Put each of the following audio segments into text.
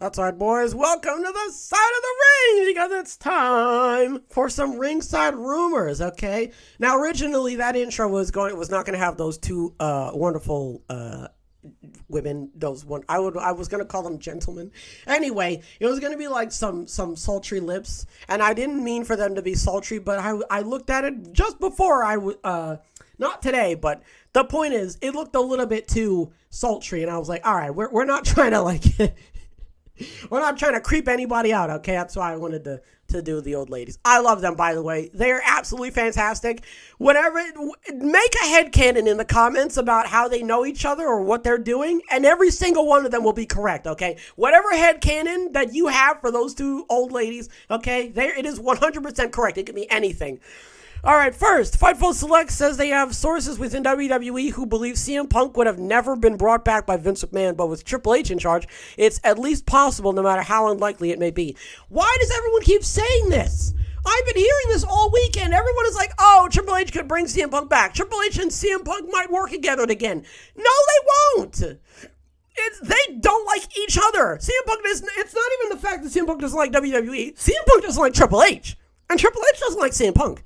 That's right, boys. Welcome to the side of the ring because it's time for some ringside rumors. Okay. Now, originally that intro was not going to have those two wonderful women. I was going to call them gentlemen. Anyway, it was going to be like some sultry lips, and I didn't mean for them to be sultry, but I looked at it just before not today, but the point is, it looked a little bit too sultry, and I was like, all right, we're not trying to like. We're not trying to creep anybody out, okay? That's why I wanted to do the old ladies. I love them, by the way. They're absolutely fantastic. Make a headcanon in the comments about how they know each other or what they're doing, and every single one of them will be correct, okay? Whatever headcanon that you have for those two old ladies, okay, it is 100% correct. It could be anything. All right, first, Fightful Select says they have sources within WWE who believe CM Punk would have never been brought back by Vince McMahon, but with Triple H in charge, it's at least possible no matter how unlikely it may be. Why does everyone keep saying this? I've been hearing this all weekend. Everyone is like, oh, Triple H could bring CM Punk back. Triple H and CM Punk might work together again. No, they won't. They don't like each other. CM Punk it's not even the fact that CM Punk doesn't like WWE. CM Punk doesn't like Triple H. And Triple H doesn't like CM Punk.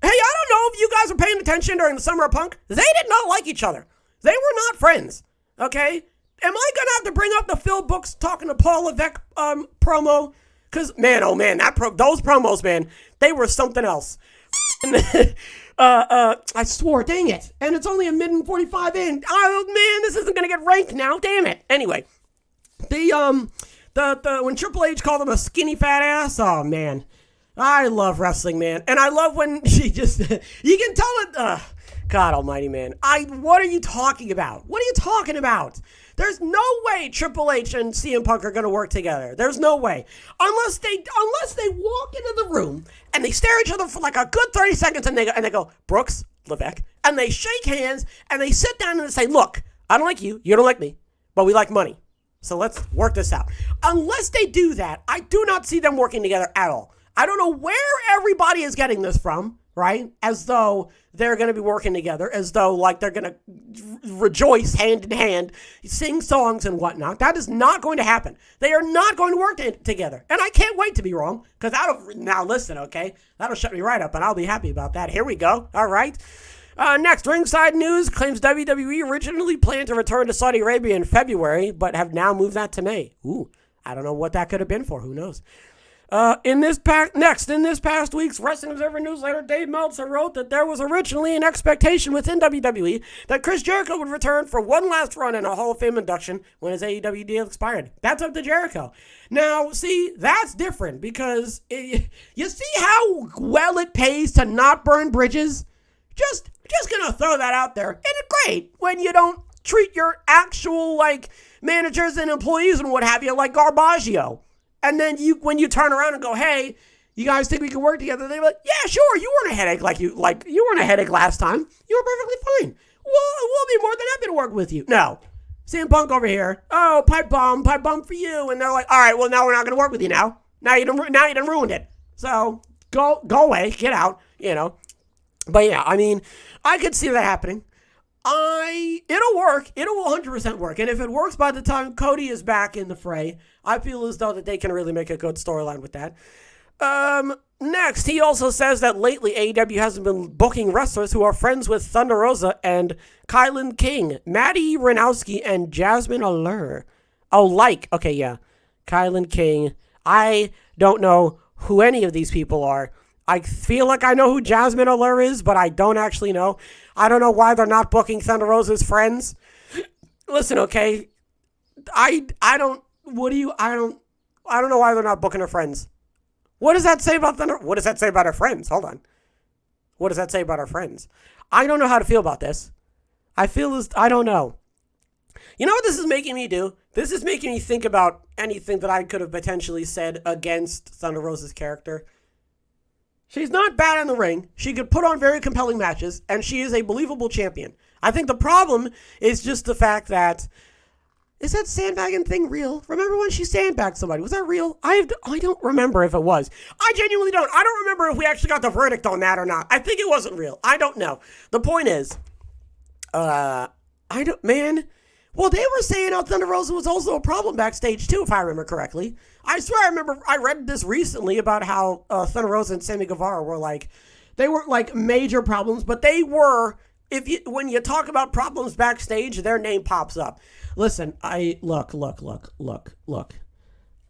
Hey, I don't know if you guys were paying attention during the Summer of Punk. They did not like each other. They were not friends, okay? Am I going to have to bring up the Phil Books talking to Paul Levesque promo? Because, man, oh, man, those promos, man, they were something else. I swore, dang it. And it's only a minute and 45 in. Oh, man, this isn't going to get ranked now. Damn it. Anyway, when Triple H called him a skinny fat ass, oh, man. I love wrestling, man. And I love when she just, you can tell it, God almighty, man. What are you talking about? What are you talking about? There's no way Triple H and CM Punk are going to work together. There's no way. Unless they walk into the room and they stare at each other for like a good 30 seconds and they go, Brooks, Levesque, and they shake hands and they sit down and they say, look, I don't like you don't like me, but we like money. So let's work this out. Unless they do that, I do not see them working together at all. I don't know where everybody is getting this from, right? As though they're going to be working together, as though like they're going to rejoice hand in hand, sing songs and whatnot. That is not going to happen. They are not going to work together. And I can't wait to be wrong, because now listen, okay? That'll shut me right up, and I'll be happy about that. Here we go. All right. Next, Ringside News claims WWE originally planned to return to Saudi Arabia in February, but have now moved that to May. Ooh, I don't know what that could have been for. Who knows? In this past week's Wrestling Observer newsletter, Dave Meltzer wrote that there was originally an expectation within WWE that Chris Jericho would return for one last run in a Hall of Fame induction when his AEW deal expired. That's up to Jericho. Now, see, that's different because you see how well it pays to not burn bridges? Just gonna throw that out there. And it's great when you don't treat your actual, like, managers and employees and what have you like Garbaggio. And then when you turn around and go, hey, you guys think we can work together? They're like, yeah, sure. You weren't a headache like you weren't a headache last time. You were perfectly fine. We'll be more than happy to work with you. No. CM Punk over here. Oh, pipe bomb for you. And they're like, all right, well, now we're not going to work with you now. Now you done ruined it. So go away, get out, you know. But yeah, I mean, I could see that happening. It'll work. It'll 100% work. And if it works by the time Cody is back in the fray, I feel as though that they can really make a good storyline with that. Next, he also says that lately AEW hasn't been booking wrestlers who are friends with Thunder Rosa and Kylan King, Maddie Ranowski, and Jasmine Allure. Okay, yeah. Kylan King. I don't know who any of these people are. I feel like I know who Jasmine Allure is, but I don't actually know. I don't know why they're not booking Thunder Rosa's friends. Listen, okay, I don't know why they're not booking her friends. What does that say about Thunder? What does that say about her friends? Hold on. What does that say about her friends? I don't know how to feel about this. I don't know. You know what this is making me do? This is making me think about anything that I could have potentially said against Thunder Rosa's character. She's not bad in the ring. She could put on very compelling matches, and she is a believable champion. I think the problem is just the fact that, is that sandbagging thing real? Remember when she sandbagged somebody? Was that real? I don't remember if it was. I genuinely don't. I don't remember if we actually got the verdict on that or not. I think it wasn't real. I don't know. The point is, Well, they were saying how Thunder Rosa was also a problem backstage too, if I remember correctly. I swear I remember I read this recently about how Thunder Rosa and Sammy Guevara were like, they weren't like major problems, but they were, when you talk about problems backstage, their name pops up. Listen, look.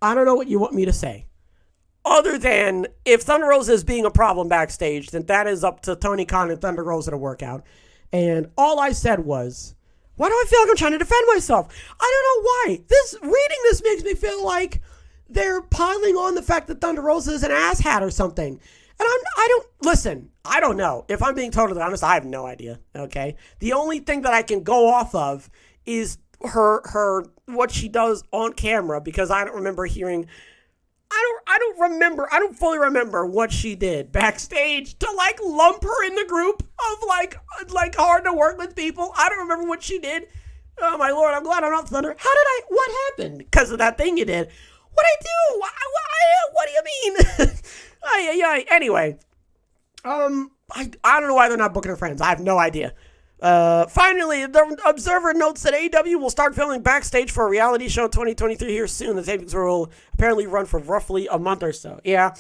I don't know what you want me to say. Other than, if Thunder Rosa is being a problem backstage, then that is up to Tony Khan and Thunder Rosa to work out. And all I said was, why do I feel like I'm trying to defend myself? I don't know why. Reading this makes me feel like they're piling on the fact that Thunder Rosa is an asshat or something. And I don't know. If I'm being totally honest, I have no idea, okay? The only thing that I can go off of is her what she does on camera, because I don't remember hearing... I don't fully remember what she did backstage to like lump her in the group of like hard to work with people. I don't remember what she did. Oh my Lord, I'm glad I'm not Thunder. What happened? Because of that thing you did. What'd I do? What do you mean? Anyway, I don't know why they're not booking her friends. I have no idea. Finally, the Observer notes that AEW will start filming backstage for a reality show 2023 here soon. The tapings will apparently run for roughly a month or so. Yeah,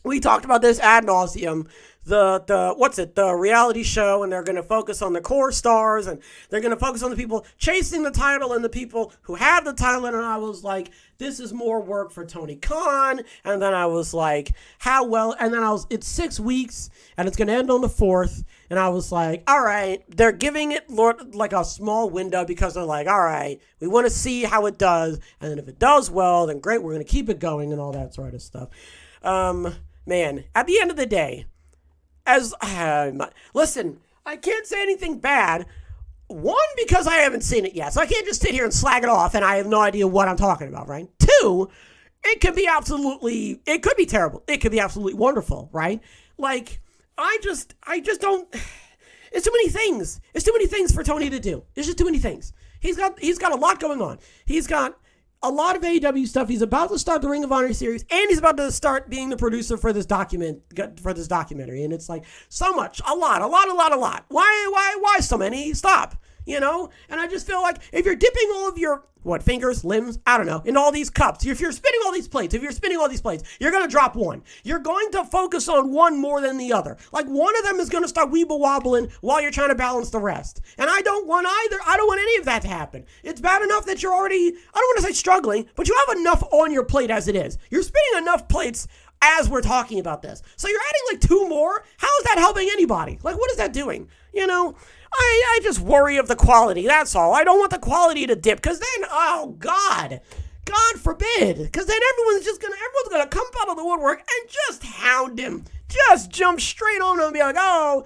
we talked about this ad nauseum. The reality show, and they're going to focus on the core stars, and they're going to focus on the people chasing the title and the people who have the title. And I was like, this is more work for Tony Khan. And then I was like, how well? And then it's 6 weeks, and it's going to end on the 4th. And I was like, all right, they're giving it like a small window, because they're like, all right, we want to see how it does. And then if it does well, then great, we're going to keep it going and all that sort of stuff. Man, at the end of the day, listen, I can't say anything bad. One, because I haven't seen it yet, so I can't just sit here and slag it off, and I have no idea what I'm talking about, right? Two, it could be terrible. It could be absolutely wonderful, right? Like, I just don't. It's too many things. It's too many things for Tony to do. It's just too many things. He's got a lot going on. He's got a lot of AEW stuff. He's about to start the Ring of Honor series, and he's about to start being the producer for this documentary. And it's like so much, a lot. Why so many? Stop. And I just feel like if you're dipping all of your fingers, limbs, I don't know, in all these cups, if you're spinning all these plates, you're going to drop one. You're going to focus on one more than the other. Like, one of them is going to start weeble wobbling while you're trying to balance the rest. And I don't want either. I don't want any of that to happen. It's bad enough that you're already, I don't want to say struggling, but you have enough on your plate as it is. You're spinning enough plates as we're talking about this. So you're adding like two more? How is that helping anybody? Like, what is that doing? I just worry of the quality, that's all. I don't want the quality to dip, because then, oh, God forbid, because then everyone's going to come out of the woodwork and just hound him. Just jump straight on him and be like, oh,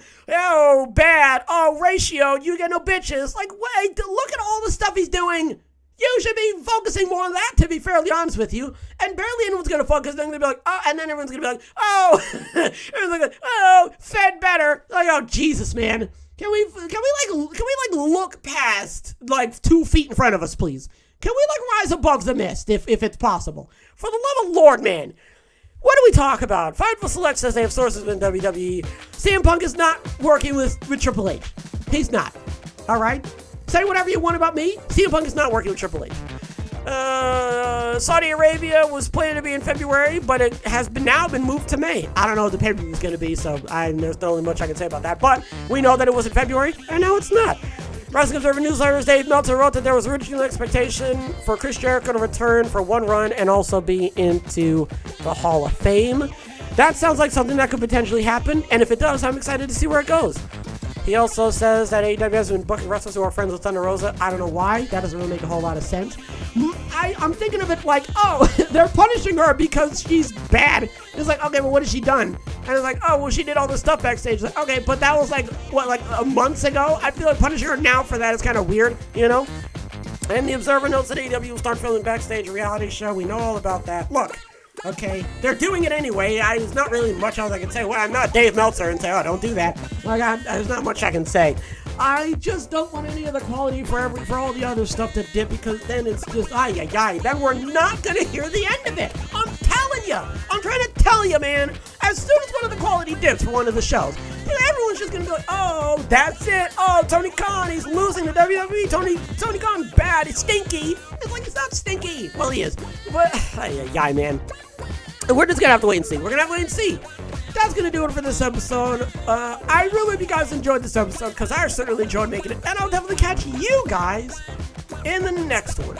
bad, ratio, you get no bitches. Like, wait, look at all the stuff he's doing. You should be focusing more on that, to be fairly honest with you. And barely anyone's going to focus. They're going to be like, oh, and then everyone's going to be like, oh, everyone's like, oh, fed better. Like, oh, Jesus, man. Can we look past 2 feet in front of us, please? Can we rise above the mist if it's possible? For the love of Lord, man. What do we talk about? Fightful Select says they have sources in WWE. CM Punk is not working with Triple H. He's not. All right? Say whatever you want about me. CM Punk is not working with Triple H. Saudi Arabia was planned to be in February, but it has now been moved to May. I don't know what the pay-per-view is going to be, so there's not really much I can say about that. But we know that it was in February, and now it's not. Wrestling Observer Newsletters, Dave Meltzer wrote that there was original expectation for Chris Jericho to return for one run and also be into the Hall of Fame. That sounds like something that could potentially happen, and if it does, I'm excited to see where it goes. He also says that AEW has been booking wrestlers who are friends with Thunder Rosa. I don't know why. That doesn't really make a whole lot of sense. I'm thinking of it like, they're punishing her because she's bad. It's like, okay, well, what has she done? And it's like, oh, well, she did all this stuff backstage. Like, okay, but that was like months ago? I feel like punishing her now for that is kind of weird, And the Observer notes that AEW will start filming backstage a reality show. We know all about that. Look. Okay, they're doing it anyway. There's not really much else I can say. Well, I'm not Dave Meltzer and say, don't do that. There's not much I can say. I just don't want any of the quality for all the other stuff to dip, because then it's just, then we're not going to hear the end of it. I'm telling you. I'm trying to tell you, man. As soon as one of the quality dips for one of the shows, Everyone's just gonna be like, oh, that's it. Oh, Tony Khan, he's losing to WWE. Tony Khan, bad. It's stinky. It's like, it's not stinky. Well, he is. But, yeah, man. We're just gonna have to wait and see. We're gonna have to wait and see. That's gonna do it for this episode. I really hope you guys enjoyed this episode because I certainly enjoyed making it. And I'll definitely catch you guys in the next one.